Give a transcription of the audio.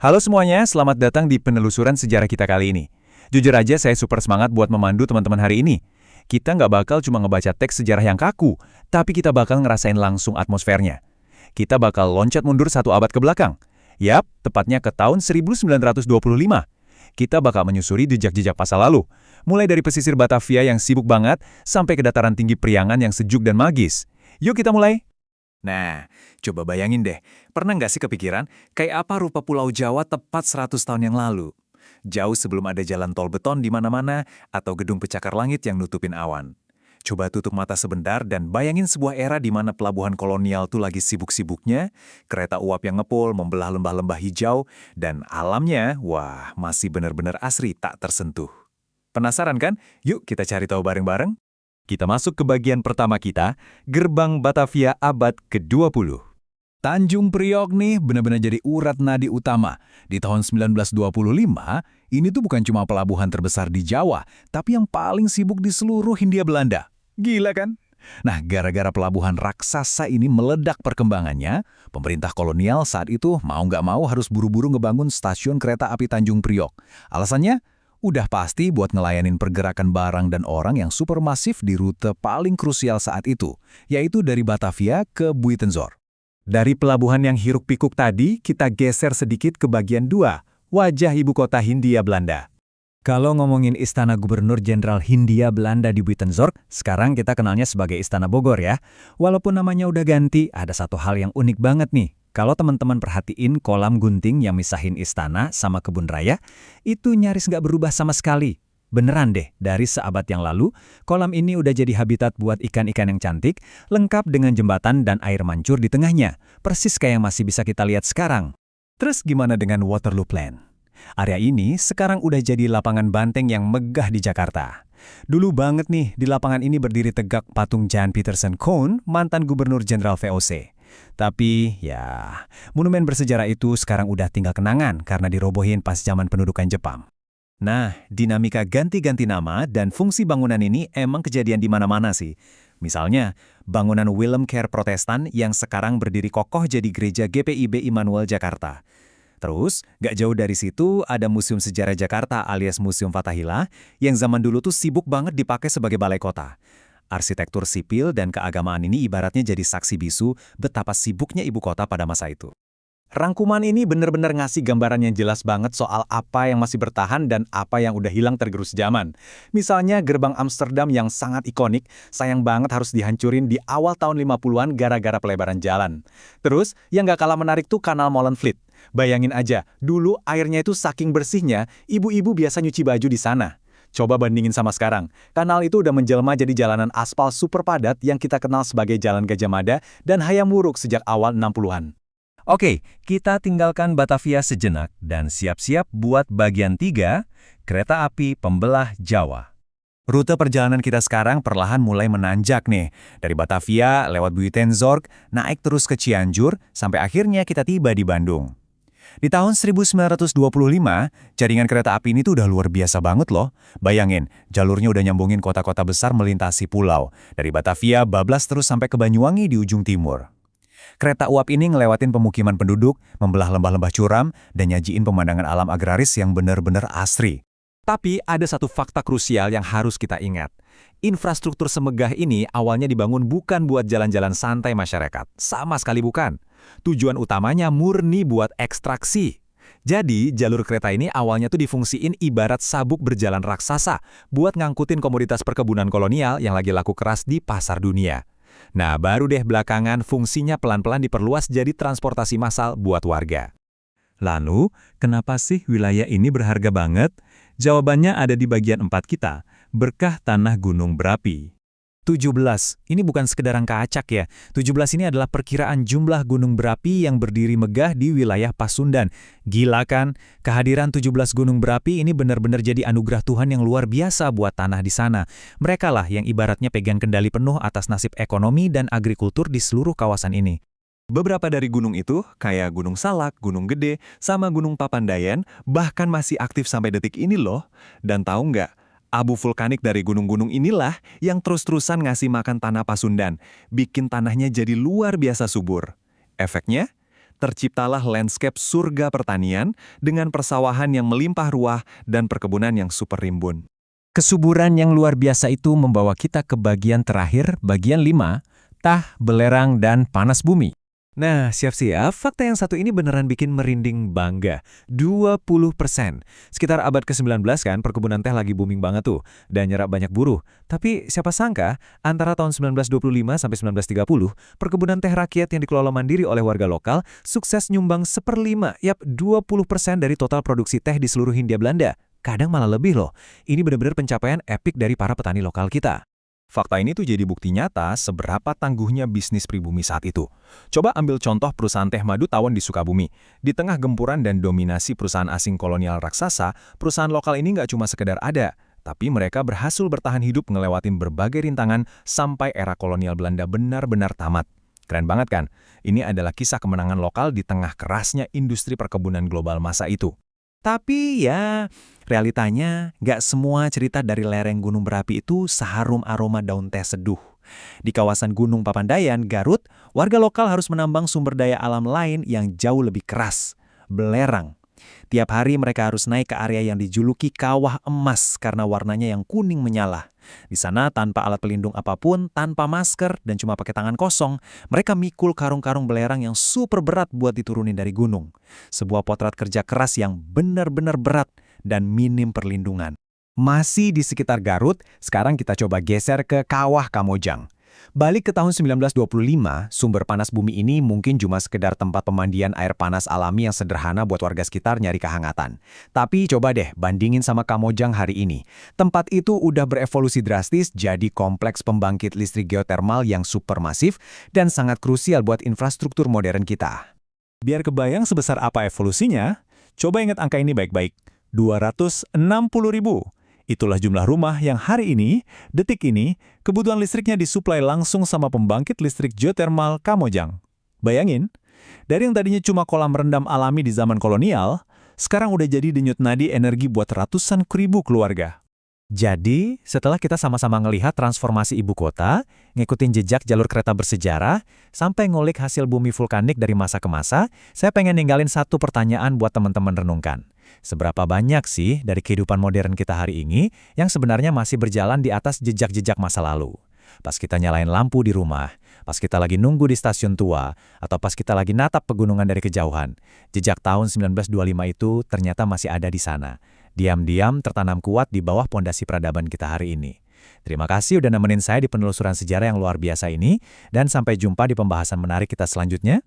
Halo semuanya, selamat datang di penelusuran sejarah kita kali ini. Jujur aja saya super semangat buat memandu teman-teman hari ini. Kita nggak bakal cuma ngebaca teks sejarah yang kaku, tapi kita bakal ngerasain langsung atmosfernya. Kita bakal loncat mundur satu abad ke belakang. Yap, tepatnya ke tahun 1925. Kita bakal menyusuri jejak-jejak masa lalu, mulai dari pesisir Batavia yang sibuk banget, sampai ke dataran tinggi Priangan yang sejuk dan magis. Yuk kita mulai! Nah, coba bayangin deh, pernah nggak sih kepikiran kayak apa rupa Pulau Jawa tepat 100 tahun yang lalu? Jauh sebelum ada jalan tol beton di mana-mana atau gedung pencakar langit yang nutupin awan. Coba tutup mata sebentar dan bayangin sebuah era di mana pelabuhan kolonial tuh lagi sibuk-sibuknya, kereta uap yang ngepul membelah lembah-lembah hijau, dan alamnya, wah, masih benar-benar asri tak tersentuh. Penasaran kan? Yuk kita cari tahu bareng-bareng. Kita masuk ke bagian pertama kita, Gerbang Batavia abad ke-20. Tanjung Priok nih benar-benar jadi urat nadi utama. Di tahun 1925, ini tuh bukan cuma pelabuhan terbesar di Jawa, tapi yang paling sibuk di seluruh Hindia Belanda. Gila kan? Nah, gara-gara pelabuhan raksasa ini meledak perkembangannya, pemerintah kolonial saat itu mau nggak mau harus buru-buru ngebangun stasiun kereta api Tanjung Priok. Alasannya? Udah pasti buat ngelayanin pergerakan barang dan orang yang supermasif di rute paling krusial saat itu, yaitu dari Batavia ke Buitenzorg. Dari pelabuhan yang hiruk-pikuk tadi, kita geser sedikit ke bagian 2, wajah ibu kota Hindia Belanda. Kalau ngomongin Istana Gubernur Jenderal Hindia Belanda di Buitenzorg, sekarang kita kenalnya sebagai Istana Bogor ya. Walaupun namanya udah ganti, ada satu hal yang unik banget nih. Kalau teman-teman perhatiin kolam gunting yang misahin istana sama kebun raya, itu nyaris nggak berubah sama sekali. Beneran deh, dari seabad yang lalu, kolam ini udah jadi habitat buat ikan-ikan yang cantik, lengkap dengan jembatan dan air mancur di tengahnya, persis kayak yang masih bisa kita lihat sekarang. Terus gimana dengan Waterloo Plain? Area ini sekarang udah jadi lapangan banteng yang megah di Jakarta. Dulu banget nih, di lapangan ini berdiri tegak patung Jan Pieterszoon Koen, mantan gubernur jenderal VOC. Tapi, ya, monumen bersejarah itu sekarang udah tinggal kenangan karena dirobohin pas zaman pendudukan Jepang. Nah, dinamika ganti-ganti nama dan fungsi bangunan ini emang kejadian di mana-mana sih. Misalnya, bangunan Willem Kerk Protestan yang sekarang berdiri kokoh jadi gereja GPIB Immanuel Jakarta. Terus, gak jauh dari situ ada Museum Sejarah Jakarta alias Museum Fathahillah yang zaman dulu tuh sibuk banget dipakai sebagai balai kota. Arsitektur sipil dan keagamaan ini ibaratnya jadi saksi bisu betapa sibuknya ibu kota pada masa itu. Rangkuman ini benar-benar ngasih gambaran yang jelas banget soal apa yang masih bertahan dan apa yang udah hilang tergerus zaman. Misalnya gerbang Amsterdam yang sangat ikonik, sayang banget harus dihancurin di awal tahun 50-an gara-gara pelebaran jalan. Terus, yang gak kalah menarik tuh Kanal Molenvliet. Bayangin aja, dulu airnya itu saking bersihnya, ibu-ibu biasa nyuci baju di sana. Coba bandingin sama sekarang, kanal itu udah menjelma jadi jalanan aspal super padat yang kita kenal sebagai Jalan Gajah Mada dan Hayam Wuruk sejak awal 60-an. Oke, kita tinggalkan Batavia sejenak dan siap-siap buat bagian 3, Kereta Api Pembelah Jawa. Rute perjalanan kita sekarang perlahan mulai menanjak nih. Dari Batavia lewat Buitenzorg, naik terus ke Cianjur, sampai akhirnya kita tiba di Bandung. Di tahun 1925, jaringan kereta api ini tuh udah luar biasa banget loh. Bayangin, jalurnya udah nyambungin kota-kota besar melintasi pulau. Dari Batavia, bablas terus sampai ke Banyuwangi di ujung timur. Kereta uap ini ngelewatin pemukiman penduduk, membelah lembah-lembah curam, dan nyajiin pemandangan alam agraris yang benar-benar asri. Tapi ada satu fakta krusial yang harus kita ingat. Infrastruktur semegah ini awalnya dibangun bukan buat jalan-jalan santai masyarakat. Sama sekali bukan. Tujuan utamanya murni buat ekstraksi. Jadi, jalur kereta ini awalnya tuh difungsiin ibarat sabuk berjalan raksasa buat ngangkutin komoditas perkebunan kolonial yang lagi laku keras di pasar dunia. Nah, baru deh belakangan fungsinya pelan-pelan diperluas jadi transportasi massal buat warga. Lalu, kenapa sih wilayah ini berharga banget? Jawabannya ada di bagian 4 kita, berkah tanah gunung berapi. 17. Ini bukan sekedar angka acak ya. 17 ini adalah perkiraan jumlah gunung berapi yang berdiri megah di wilayah Pasundan. Gila kan? Kehadiran 17 gunung berapi ini benar-benar jadi anugerah Tuhan yang luar biasa buat tanah di sana. Mereka lah yang ibaratnya pegang kendali penuh atas nasib ekonomi dan agrikultur di seluruh kawasan ini. Beberapa dari gunung itu, kayak Gunung Salak, Gunung Gede, sama Gunung Papandayan, bahkan masih aktif sampai detik ini loh. Dan tahu nggak? Abu vulkanik dari gunung-gunung inilah yang terus-terusan ngasih makan tanah Pasundan, bikin tanahnya jadi luar biasa subur. Efeknya, terciptalah landscape surga pertanian dengan persawahan yang melimpah ruah dan perkebunan yang super rimbun. Kesuburan yang luar biasa itu membawa kita ke bagian terakhir, bagian 5, tah, belerang, dan panas bumi. Nah, siap-siap, fakta yang satu ini beneran bikin merinding bangga. 20%. Sekitar abad ke-19 kan, perkebunan teh lagi booming banget tuh, dan nyerap banyak buruh. Tapi siapa sangka, antara tahun 1925 sampai 1930, perkebunan teh rakyat yang dikelola mandiri oleh warga lokal sukses nyumbang 1/5, yap 20% dari total produksi teh di seluruh Hindia Belanda. Kadang malah lebih loh. Ini benar-benar pencapaian epik dari para petani lokal kita. Fakta ini tuh jadi bukti nyata seberapa tangguhnya bisnis pribumi saat itu. Coba ambil contoh perusahaan teh madu tawon di Sukabumi. Di tengah gempuran dan dominasi perusahaan asing kolonial raksasa, perusahaan lokal ini nggak cuma sekedar ada, tapi mereka berhasil bertahan hidup ngelewatin berbagai rintangan sampai era kolonial Belanda benar-benar tamat. Keren banget kan? Ini adalah kisah kemenangan lokal di tengah kerasnya industri perkebunan global masa itu. Tapi ya, realitanya nggak semua cerita dari lereng gunung berapi itu seharum aroma daun teh seduh. Di kawasan Gunung Papandayan, Garut, warga lokal harus menambang sumber daya alam lain yang jauh lebih keras, belerang. Tiap hari mereka harus naik ke area yang dijuluki kawah emas karena warnanya yang kuning menyala. Di sana tanpa alat pelindung apapun, tanpa masker, dan cuma pakai tangan kosong, mereka mikul karung-karung belerang yang super berat buat diturunin dari gunung. Sebuah potret kerja keras yang benar-benar berat dan minim perlindungan. Masih di sekitar Garut, sekarang kita coba geser ke Kawah Kamojang. Balik ke tahun 1925, sumber panas bumi ini mungkin cuma sekedar tempat pemandian air panas alami yang sederhana buat warga sekitar nyari kehangatan. Tapi coba deh bandingin sama Kamojang hari ini. Tempat itu udah berevolusi drastis jadi kompleks pembangkit listrik geotermal yang supermasif dan sangat krusial buat infrastruktur modern kita. Biar kebayang sebesar apa evolusinya, coba ingat angka ini baik-baik. 260.000. Itulah jumlah rumah yang hari ini, detik ini, kebutuhan listriknya disuplai langsung sama pembangkit listrik geotermal Kamojang. Bayangin, dari yang tadinya cuma kolam rendam alami di zaman kolonial, sekarang udah jadi denyut nadi energi buat ratusan ribu keluarga. Jadi, setelah kita sama-sama ngelihat transformasi ibu kota, ngikutin jejak jalur kereta bersejarah, sampai ngulik hasil bumi vulkanik dari masa ke masa, saya pengen ninggalin satu pertanyaan buat teman-teman renungkan. Seberapa banyak sih dari kehidupan modern kita hari ini yang sebenarnya masih berjalan di atas jejak-jejak masa lalu? Pas kita nyalain lampu di rumah, pas kita lagi nunggu di stasiun tua, atau pas kita lagi natap pegunungan dari kejauhan, jejak tahun 1925 itu ternyata masih ada di sana. Diam-diam tertanam kuat di bawah pondasi peradaban kita hari ini. Terima kasih udah nemenin saya di penelusuran sejarah yang luar biasa ini, dan sampai jumpa di pembahasan menarik kita selanjutnya.